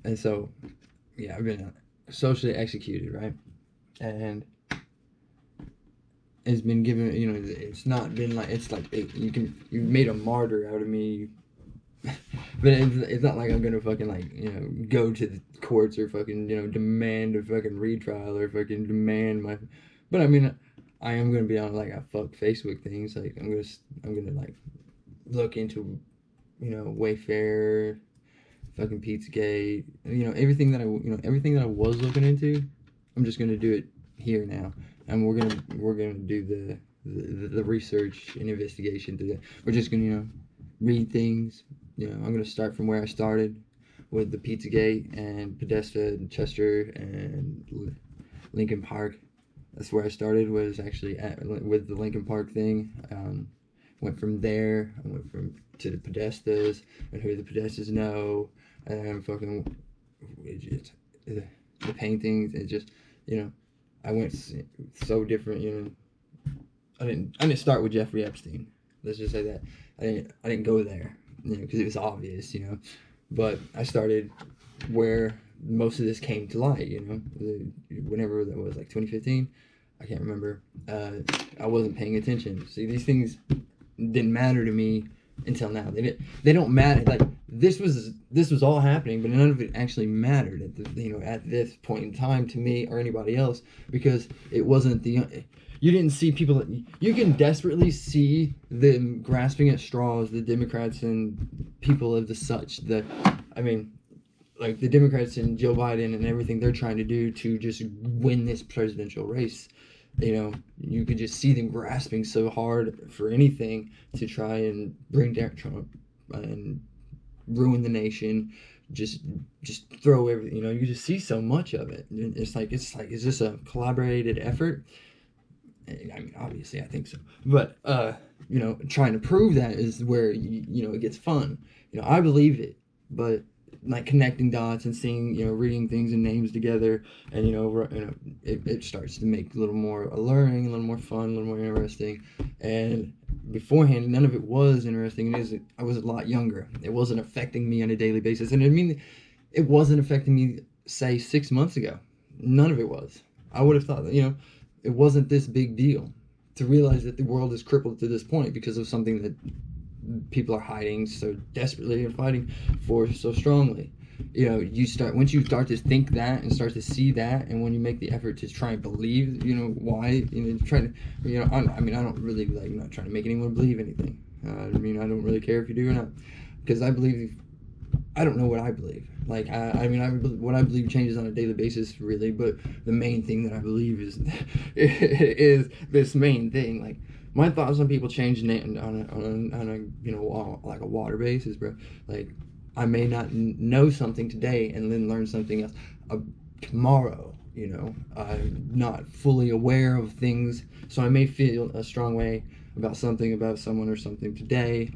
And so, yeah, I've been socially executed, right? And it's been given, it's not been like, it's like, you made a martyr out of me. But it's not like I'm gonna fucking, like, go to the courts or fucking, demand a fucking retrial or fucking demand my. But I mean, I am gonna be on, like, a fuck Facebook things. Like, I'm gonna like look into, Wayfair, fucking Pizzagate, everything that everything that I was looking into. I'm just gonna do it here now, and we're gonna do the research and investigation to that. We're just gonna read things. I'm gonna start from where I started with the Pizzagate and Podesta and Chester and Lincoln Park. That's where I started, was actually with the Lincoln Park thing. Went from there. I went to the Podestas and who the Podestas know, and fucking the paintings. It just, I went so different. I didn't start with Jeffrey Epstein. Let's just say that I didn't go there, because it was obvious, But I started where most of this came to light, whenever that was, like 2015. I can't remember. I wasn't paying attention. See, these things didn't matter to me until now. They don't matter. Like, this was all happening, but none of it actually mattered at this point in time to me or anybody else, because it wasn't you didn't see people. You can desperately see them grasping at straws, the Democrats and people of the such. Like the Democrats and Joe Biden and everything they're trying to do to just win this presidential race. You could just see them grasping so hard for anything to try and bring down Trump and ruin the nation. Just throw everything. You just see so much of it. It's like, is this a collaborated effort? I mean, obviously, I think so. But trying to prove that is where it gets fun. I believe it, but like connecting dots and seeing, reading things and names together, and it starts to make a little more alluring, a little more fun, a little more interesting. And beforehand, none of it was interesting. I was a lot younger. It wasn't affecting me on a daily basis, and I mean, it wasn't affecting me, say, 6 months ago. None of it was. I would have thought that it wasn't this big deal to realize that the world is crippled to this point because of something that people are hiding so desperately and fighting for so strongly. Once you start to think that and start to see that, and when you make the effort to try and believe, why, try to, I don't really, like, not trying to make anyone believe anything. I don't really care if you do or not, because I don't know what I believe. Like, what I believe changes on a daily basis, really, but the main thing that I believe is is this main thing. Like, my thoughts on people change on a like a water basis, bro. Like, I may not know something today and then learn something else tomorrow. I'm not fully aware of things, so I may feel a strong way about something, about someone or something today.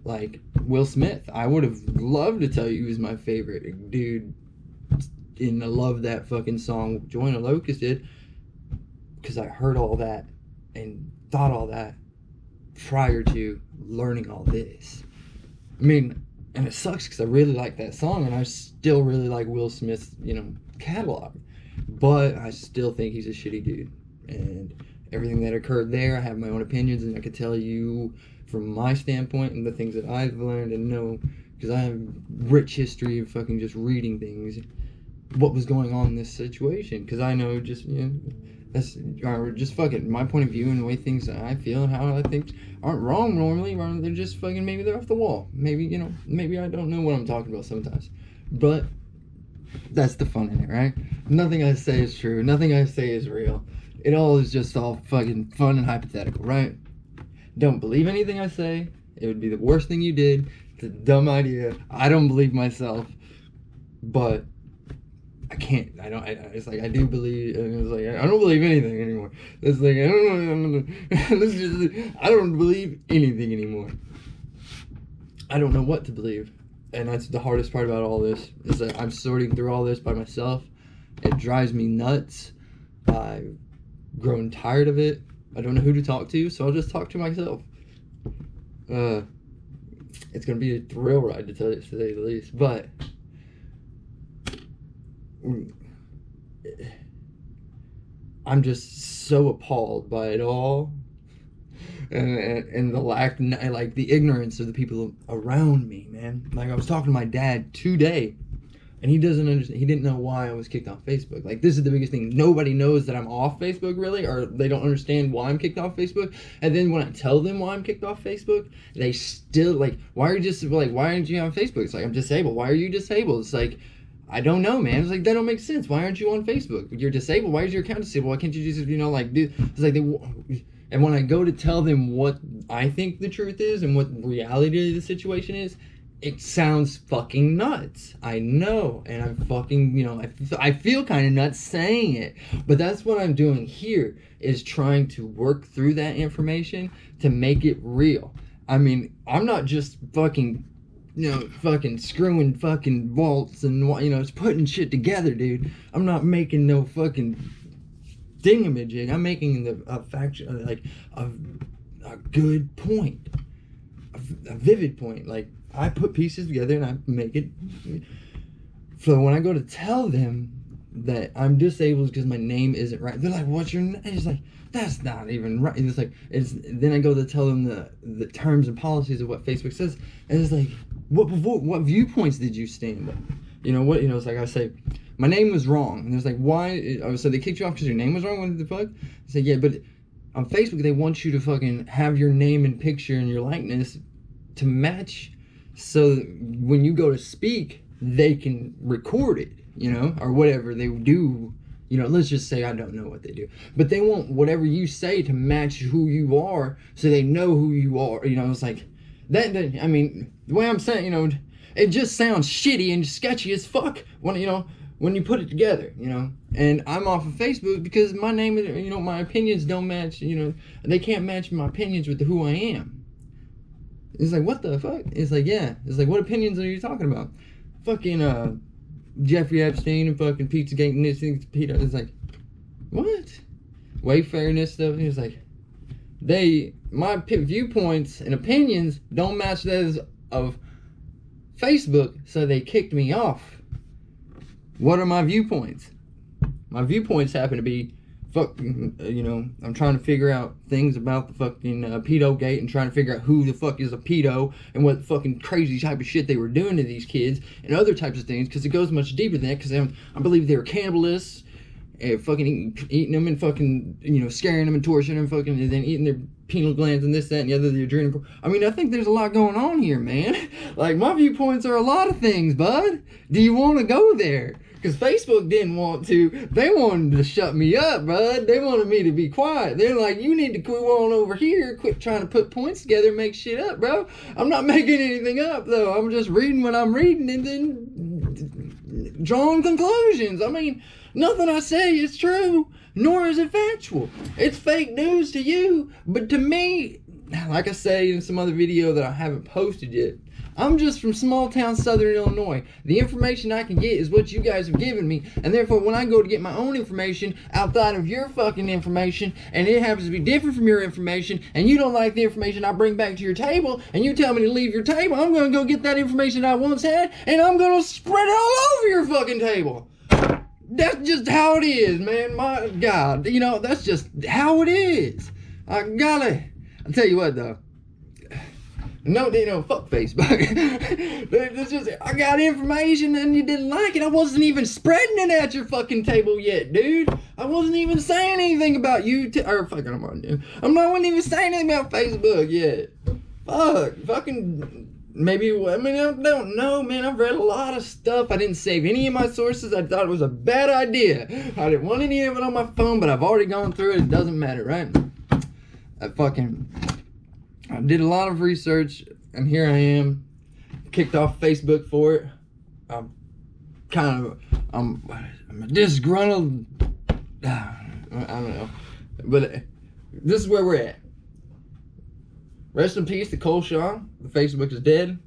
Like Will Smith. I would have loved to tell you he was my favorite dude, and I love that fucking song Join a Locust did, because I heard all that and thought all that prior to learning all this. And it sucks because I really like that song, and I still really like Will Smith's, catalog. But I still think he's a shitty dude. And everything that occurred there, I have my own opinions, and I could tell you from my standpoint and the things that I've learned and know, because I have rich history of fucking just reading things, what was going on in this situation. Because I know just, that's just fucking my point of view and the way things that I feel and how I think aren't wrong normally. They're just fucking, maybe they're off the wall. Maybe, maybe I don't know what I'm talking about sometimes. But that's the fun in it, right? Nothing I say is true. Nothing I say is real. It all is just all fucking fun and hypothetical, right? Don't believe anything I say. It would be the worst thing you did. It's a dumb idea. I don't believe myself. But I can't. It's like I do believe. And it's like I don't believe anything anymore. It's like I don't believe anything anymore. I don't know what to believe, and that's the hardest part about all this. Is that I'm sorting through all this by myself. It drives me nuts. I've grown tired of it. I don't know who to talk to, so I'll just talk to myself. It's gonna be a thrill ride, to say the least, but I'm just so appalled by it all, and the lack, like the ignorance of the people around me, man. Like I was talking to my dad today, and he doesn't understand. He didn't know why I was kicked off Facebook. Like, this is the biggest thing. Nobody knows that I'm off Facebook, really, or they don't understand why I'm kicked off Facebook. And then when I tell them why I'm kicked off Facebook, they still, like, why aren't you on Facebook? It's like, I'm disabled. Why are you disabled? It's like, I don't know, man. It's like, that don't make sense. Why aren't you on Facebook? You're disabled. Why is your account disabled? Why can't you just, like, do... It's like, and when I go to tell them what I think the truth is and what reality of the situation is, it sounds fucking nuts. I know, and I'm fucking, I feel kind of nuts saying it. But that's what I'm doing here, is trying to work through that information to make it real. I mean, I'm not just fucking, fucking screwing fucking vaults and, just putting shit together, dude. I'm not making no fucking thingamajig. I'm making a faction, like, a good point. A vivid point, like, I put pieces together and I make it. So when I go to tell them that I'm disabled because my name isn't right, they're like, "What's your name?" It's like, that's not even right. It's like, then I go to tell them the terms and policies of what Facebook says, and it's like, what viewpoints did you stand on? It's like I say, my name was wrong, and it's like, why? So they kicked you off because your name was wrong. What the fuck? I say, yeah, but on Facebook they want you to fucking have your name and picture and your likeness to match, so when you go to speak, they can record it, or whatever they do. Let's just say I don't know what they do, but they want whatever you say to match who you are, so they know who you are. It's like that. I mean, the way I'm saying, it just sounds shitty and sketchy as fuck when you put it together, And I'm off of Facebook because my name is, my opinions don't match. They can't match my opinions with who I am. It's like, what the fuck? It's like, yeah. It's like, what opinions are you talking about? Fucking Jeffrey Epstein and fucking Pizzagate and this thing. It's like, what? Wayfairness stuff. It's like, my viewpoints and opinions don't match those of Facebook, so they kicked me off. What are my viewpoints? My viewpoints happen to be, I'm trying to figure out things about the fucking pedo gate and trying to figure out who the fuck is a pedo and what fucking crazy type of shit they were doing to these kids and other types of things, because it goes much deeper than that, because I believe they were cannibalists and fucking eating them and fucking, scaring them and torturing them fucking, and then eating their pineal glands and this, that, and the other, the adrenal. I mean, I think there's a lot going on here, man. Like, my viewpoints are a lot of things, bud. Do you want to go there? Because Facebook didn't want to. They wanted to shut me up, bud. They wanted me to be quiet. They're like, you need to quit on over here. Quit trying to put points together and make shit up, bro. I'm not making anything up, though. I'm just reading what I'm reading and then drawing conclusions. I mean, nothing I say is true, nor is it factual. It's fake news to you, but to me, like I say in some other video that I haven't posted yet, I'm just from small town southern Illinois. The information I can get is what you guys have given me, and therefore when I go to get my own information outside of your fucking information, and it happens to be different from your information, and you don't like the information I bring back to your table, and you tell me to leave your table, I'm gonna go get that information I once had, and I'm gonna spread it all over your fucking table. That's just how it is, man. My God, that's just how it is. I'll tell you what, though. No, fuck Facebook. It's just, I got information and you didn't like it. I wasn't even spreading it at your fucking table yet, dude. I wasn't even saying anything about you, wasn't even saying anything about Facebook yet. Maybe, I don't know, man. I've read a lot of stuff. I didn't save any of my sources. I thought it was a bad idea. I didn't want any of it on my phone, but I've already gone through it. It doesn't matter, right? I did a lot of research, and here I am, kicked off Facebook for it. I'm a disgruntled, I don't know, but this is where we're at. Rest in peace to Shaun. The Facebook is dead.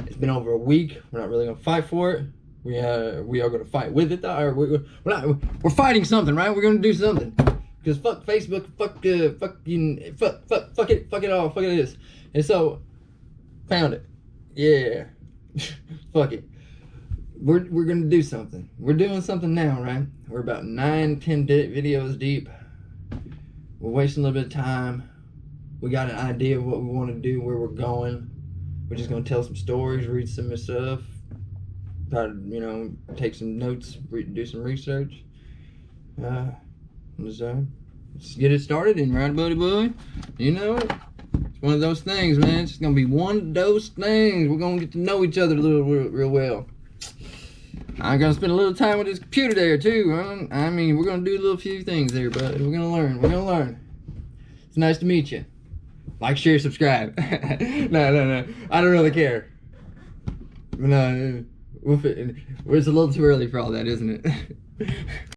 It's been over a week. We're not really gonna fight for it. We are gonna fight with it, though. We're fighting something, right? We're gonna do something. Because fuck Facebook, fuck it all, fuck it is. And so, found it. Yeah. Fuck it. we're gonna do something. We're doing something now, right? We're about 9-10 videos deep. We're wasting a little bit of time. We got an idea of what we want to do, where we're going. We're just gonna tell some stories, read some stuff, try to take some notes, do some research. Let's get it started, and right, buddy boy. It's one of those things, man. It's gonna be one of those things. We're gonna get to know each other a little real well. I'm gonna spend a little time with this computer there too. Huh? I mean, we're gonna do a little few things there, bud. We're gonna learn. It's nice to meet you. Like, share, subscribe. No. I don't really care. No, it's a little too early for all that, isn't it?